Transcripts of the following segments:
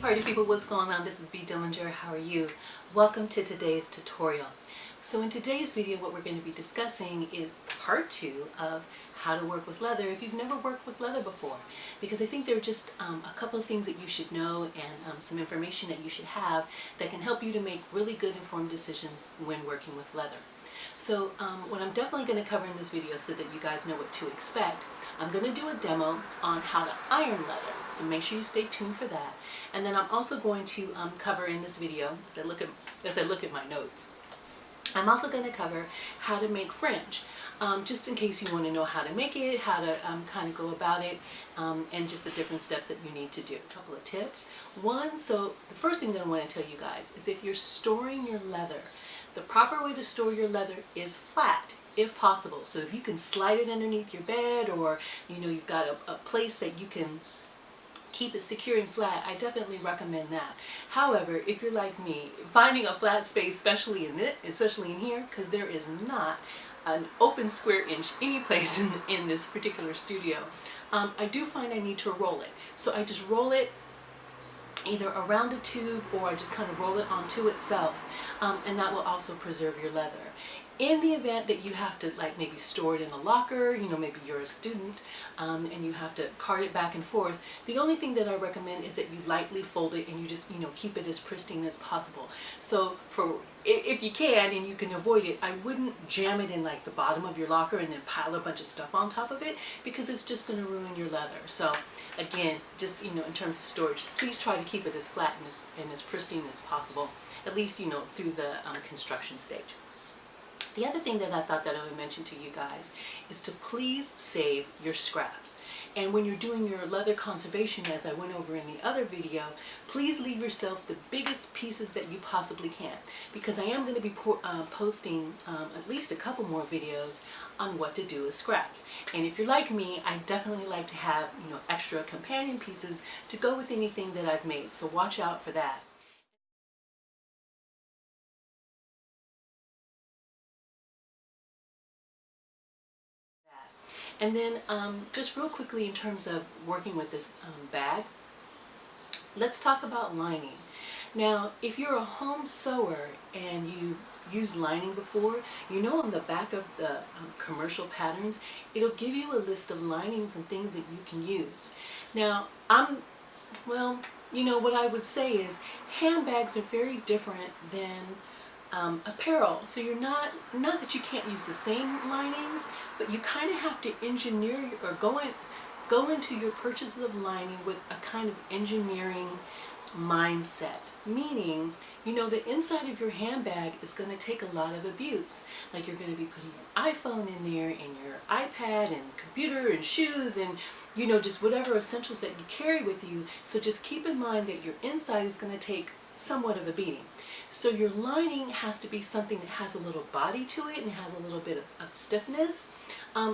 party people, what's going on? This is B. Dillinger. How are you? Welcome to today's tutorial. So in today's video, what we're going to be discussing is part 2 of how to work with leather if you've never worked with leather before. Because I think there are just a couple of things that you should know and some information that you should have that can help you to make really good informed decisions when working with leather. So what I'm definitely going to cover in this video so that you guys know what to expect, I'm going to do a demo on how to iron leather. So make sure you stay tuned for that. And then I'm also going to cover in this video, as I look at my notes, I'm also going to cover how to make fringe, just in case you want to know how to make it, how to kind of go about it, and just the different steps that you need to do. A couple of tips. One, so the first thing that I want to tell you guys is if you're storing your leather, the proper way to store your leather is flat, if possible. So if you can slide it underneath your bed, or you've got a place that you can keep it secure and flat, I definitely recommend that. However, if you're like me, finding a flat space, especially in here, because there is not an open square inch any place in this particular studio, I do find I need to roll it. So I just roll it either around a tube, or I just kind of roll it onto itself, and that will also preserve your leather. In the event that you have to maybe store it in a locker, maybe you're a student and you have to cart it back and forth, the only thing that I recommend is that you lightly fold it and you just keep it as pristine as possible. So if you can and you can avoid it, I wouldn't jam it in the bottom of your locker and then pile a bunch of stuff on top of it, because it's just going to ruin your leather. So again, just in terms of storage, please try to keep it as flat and as pristine as possible, at least through the construction stage. The other thing that I thought that I would mention to you guys is to please save your scraps. And when you're doing your leather conservation, as I went over in the other video, please leave yourself the biggest pieces that you possibly can, because I am going to be posting at least a couple more videos on what to do with scraps. And if you're like me, I definitely like to have extra companion pieces to go with anything that I've made, so watch out for that. And then just real quickly, in terms of working with this bag, let's talk about lining. Now, if you're a home sewer and you used lining before, on the back of the commercial patterns, it'll give you a list of linings and things that you can use. Now, what I would say is handbags are very different than apparel. So you're not that you can't use the same linings, but you kind of have to engineer or go into your purchases of lining with a kind of engineering mindset. Meaning, the inside of your handbag is going to take a lot of abuse. Like, you're going to be putting your iPhone in there, and your iPad, and computer, and shoes, and just whatever essentials that you carry with you. So just keep in mind that your inside is going to take somewhat of a beating. So your lining has to be something that has a little body to it and has a little bit of stiffness,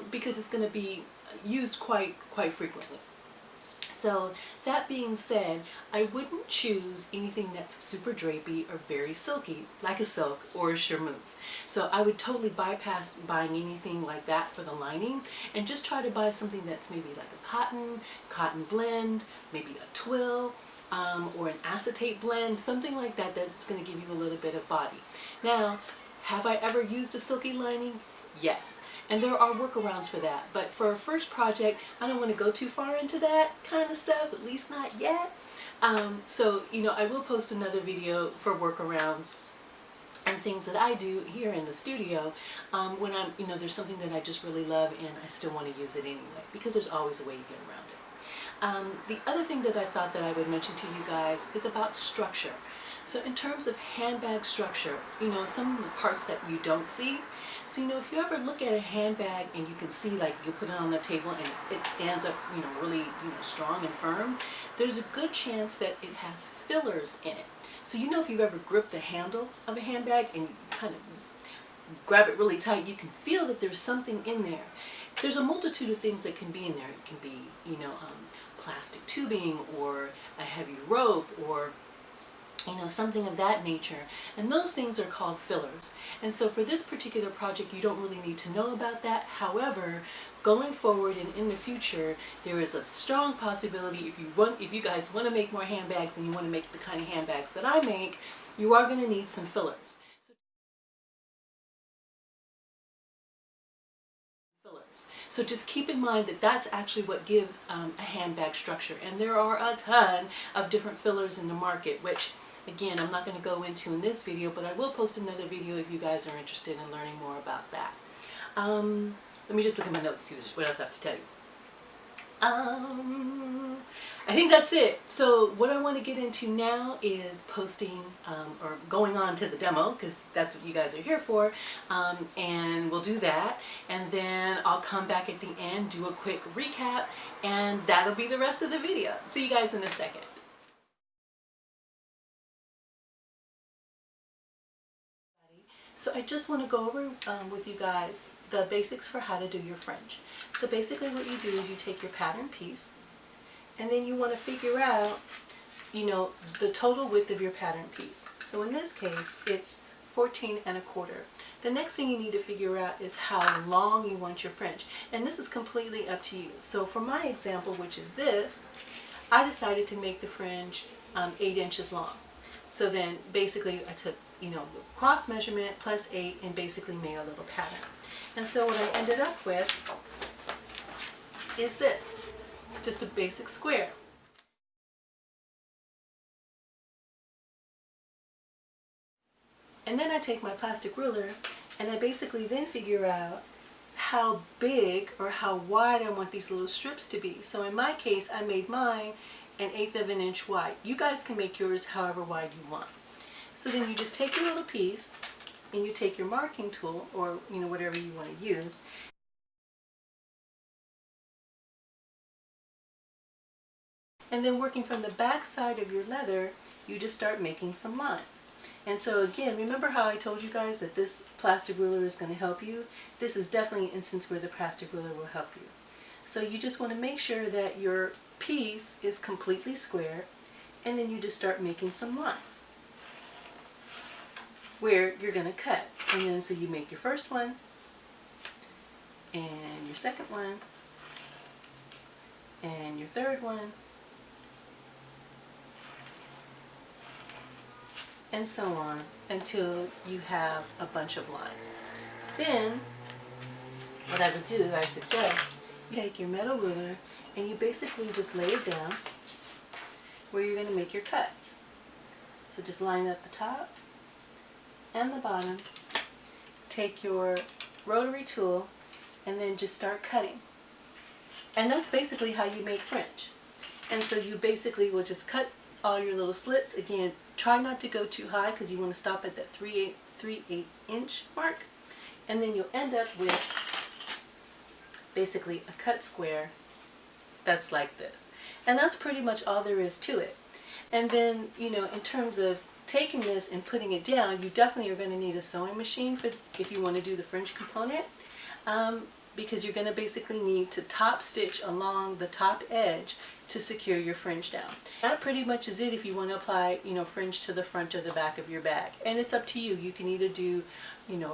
because it's going to be used quite frequently. So that being said, I wouldn't choose anything that's super drapey or very silky, like a silk or a charmeuse. So I would totally bypass buying anything like that for the lining, and just try to buy something that's maybe like a cotton blend, maybe a twill, or an acetate blend, something like that that's going to give you a little bit of body. Now, have I ever used a silky lining? Yes. And there are workarounds for that. But for a first project, I don't want to go too far into that kind of stuff, at least not yet. So, I will post another video for workarounds and things that I do here in the studio when I'm, there's something that I just really love and I still want to use it anyway, because there's always a way to get around it. The other thing that I thought that I would mention to you guys is about structure. So in terms of handbag structure, some of the parts that you don't see. So if you ever look at a handbag and you can see, you put it on the table and it stands up, really, strong and firm, there's a good chance that it has fillers in it. So if you've ever gripped the handle of a handbag and you kind of grab it really tight, you can feel that there's something in there. There's a multitude of things that can be in there. It can be, plastic tubing, or a heavy rope, or something of that nature. And those things are called fillers. And so for this particular project, you don't really need to know about that. However, going forward and in the future, there is a strong possibility if you guys want to make more handbags and you want to make the kind of handbags that I make, you are going to need some fillers. So just keep in mind that that's actually what gives a handbag structure. And there are a ton of different fillers in the market, which again, I'm not going to go into in this video, but I will post another video if you guys are interested in learning more about that. Let me just look at my notes and see what else I have to tell you. I think that's it. So what I want to get into now is posting or going on to the demo, because that's what you guys are here for, and we'll do that, and then I'll come back at the end, do a quick recap, and that'll be the rest of the video. See you guys in a second. So I just want to go over with you guys the basics for how to do your fringe. So basically what you do is you take your pattern piece, and then you want to figure out, the total width of your pattern piece. So in this case, it's 14 1/4. The next thing you need to figure out is how long you want your fringe. And this is completely up to you. So for my example, which is this, I decided to make the fringe 8 inches long. So then basically I took, the cross measurement plus 8 and basically made a little pattern. And so what I ended up with is this, just a basic square. And then I take my plastic ruler and I basically then figure out how big or how wide I want these little strips to be. So in my case, I made mine 1/8 of an inch wide. You guys can make yours however wide you want. So then you just take your little piece and you take your marking tool, or whatever you want to use, and then working from the back side of your leather, you just start making some lines. And so again, remember how I told you guys that this plastic ruler is going to help you? This is definitely an instance where the plastic ruler will help you. So you just want to make sure that your piece is completely square, and then you just start making some lines where you're going to cut. And then so you make your first one, and your second one, and your third one, and so on until you have a bunch of lines. Then what I would do, I suggest, you take your metal ruler and you basically just lay it down where you're going to make your cuts. So just line up the top and the bottom, take your rotary tool, and then just start cutting. And that's basically how you make fringe. And so you basically will just cut all your little slits. Again, try not to go too high because you want to stop at that 3/8 inch mark. And then you'll end up with basically a cut square that's like this. And that's pretty much all there is to it. And then, in terms of taking this and putting it down, you definitely are going to need a sewing machine if you want to do the fringe component, because you're going to basically need to top stitch along the top edge to secure your fringe down. That pretty much is it if you want to apply, fringe to the front or the back of your bag. And it's up to you. You can either do,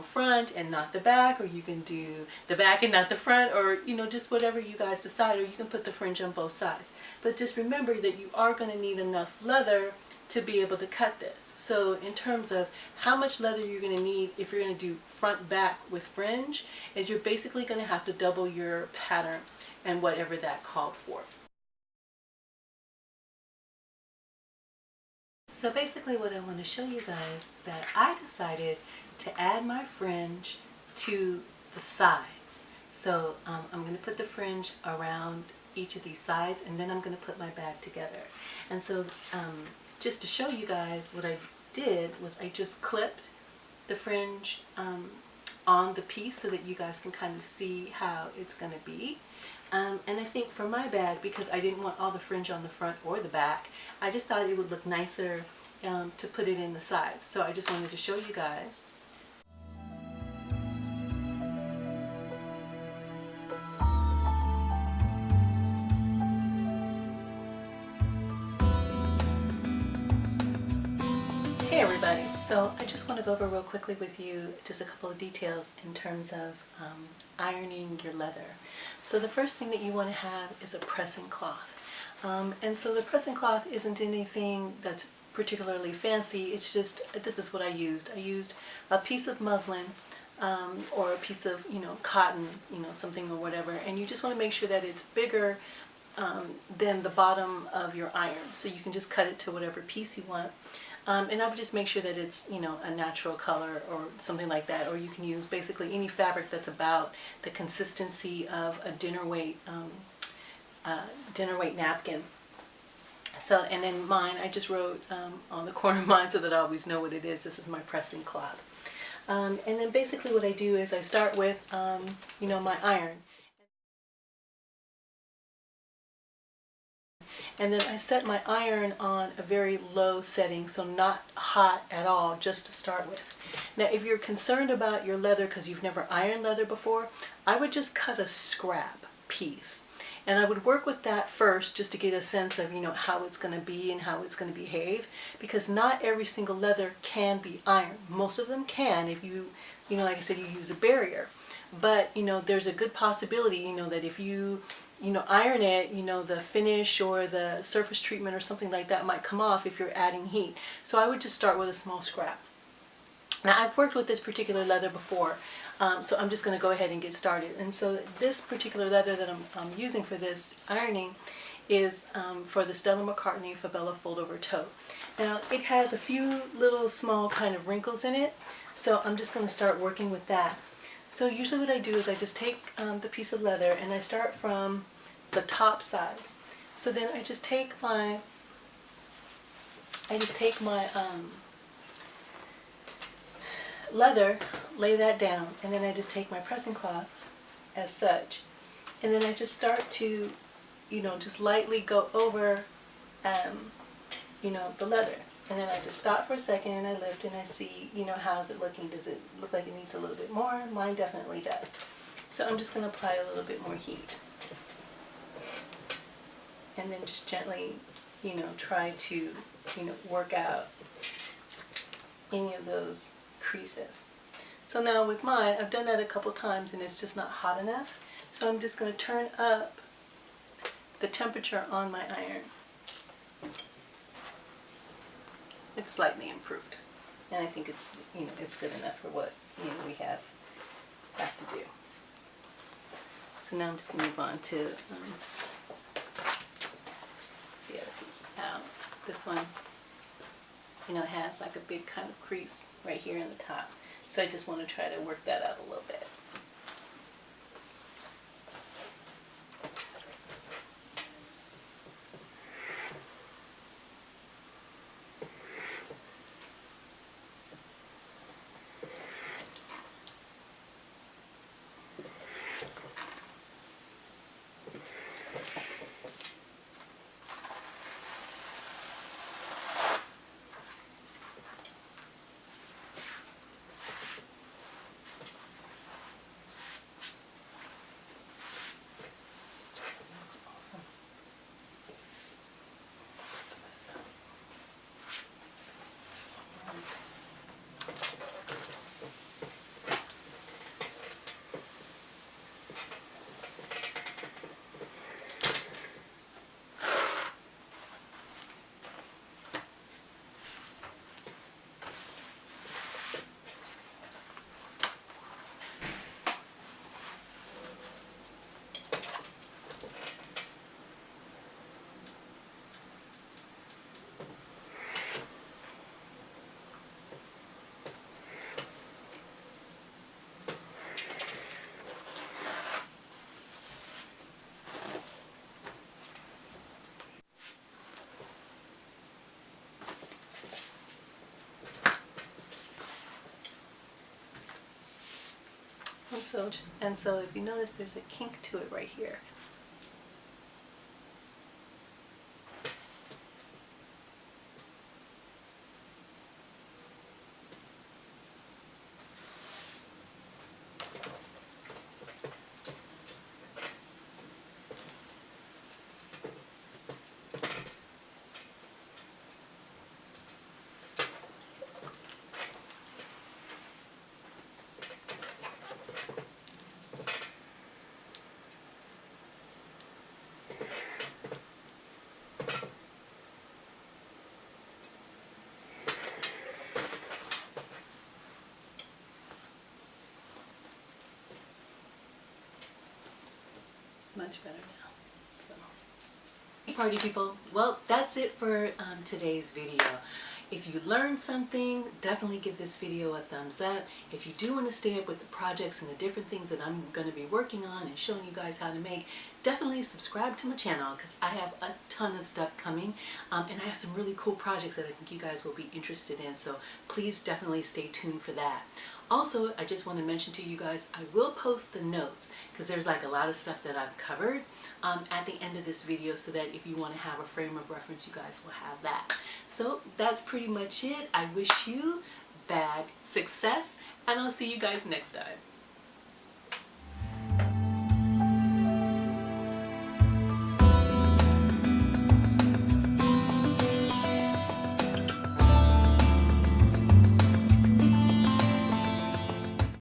front and not the back, or you can do the back and not the front, or, just whatever you guys decide, or you can put the fringe on both sides. But just remember that you are going to need enough leather to be able to cut this. So in terms of how much leather you're going to need if you're going to do front back with fringe, is you're basically going to have to double your pattern and whatever that called for. So basically what I want to show you guys is that I decided to add my fringe to the sides. So I'm going to put the fringe around each of these sides, and then I'm going to put my bag together. And so just to show you guys, what I did was I just clipped the fringe on the piece so that you guys can kind of see how it's going to be. And I think for my bag, because I didn't want all the fringe on the front or the back, I just thought it would look nicer to put it in the sides. So I just wanted to show you guys. So I just want to go over real quickly with you just a couple of details in terms of ironing your leather. So the first thing that you want to have is a pressing cloth. And so the pressing cloth isn't anything that's particularly fancy. It's just, this is what I used. I used a piece of muslin or a piece of, cotton, something or whatever. And you just want to make sure that it's bigger than the bottom of your iron. So you can just cut it to whatever piece you want. And I would just make sure that it's, a natural color or something like that. Or you can use basically any fabric that's about the consistency of a dinner weight napkin. So, and then mine, I just wrote on the corner of mine so that I always know what it is. This is my pressing cloth. And then basically what I do is I start with, my iron. And then I set my iron on a very low setting, so not hot at all, just to start with. Now, if you're concerned about your leather because you've never ironed leather before, I would just cut a scrap piece. And I would work with that first just to get a sense of, how it's going to be and how it's going to behave. Because not every single leather can be ironed. Most of them can if you, like I said, you use a barrier. But, there's a good possibility, that if you iron it, the finish or the surface treatment or something like that might come off if you're adding heat. So I would just start with a small scrap. Now I've worked with this particular leather before, so I'm just going to go ahead and get started. And so this particular leather that I'm using for this ironing is for the Stella McCartney Fabella fold over toe. Now it has a few little small kind of wrinkles in it, so I'm just going to start working with that. So usually what I do is I just take the piece of leather and I start from the top side. So then I just take my leather, lay that down, and then I just take my pressing cloth as such, and then I just start to, just lightly go over, the leather. And then I just stop for a second and I lift and I see, how's it looking? Does it look like it needs a little bit more? Mine definitely does. So I'm just going to apply a little bit more heat. And then just gently, try to, work out any of those creases. So now with mine, I've done that a couple times and it's just not hot enough. So I'm just going to turn up the temperature on my iron. It's slightly improved, and I think it's it's good enough for what we have to do. So now I'm just going to move on to the other piece. Now this one, has like a big kind of crease right here in the top. So I just want to try to work that out a little bit. And so if you notice, there's a kink to it right here. much better now. So. Party people, well, that's it for today's video. If you learned something, definitely give this video a thumbs up. If you do want to stay up with the projects and the different things that I'm going to be working on and showing you guys how to make, definitely subscribe to my channel because I have a ton of stuff coming, and I have some really cool projects that I think you guys will be interested in, so please definitely stay tuned for that. Also, I just want to mention to you guys, I will post the notes because there's like a lot of stuff that I've covered at the end of this video, so that if you want to have a frame of reference, you guys will have that. So that's pretty much it. I wish you bag success, and I'll see you guys next time.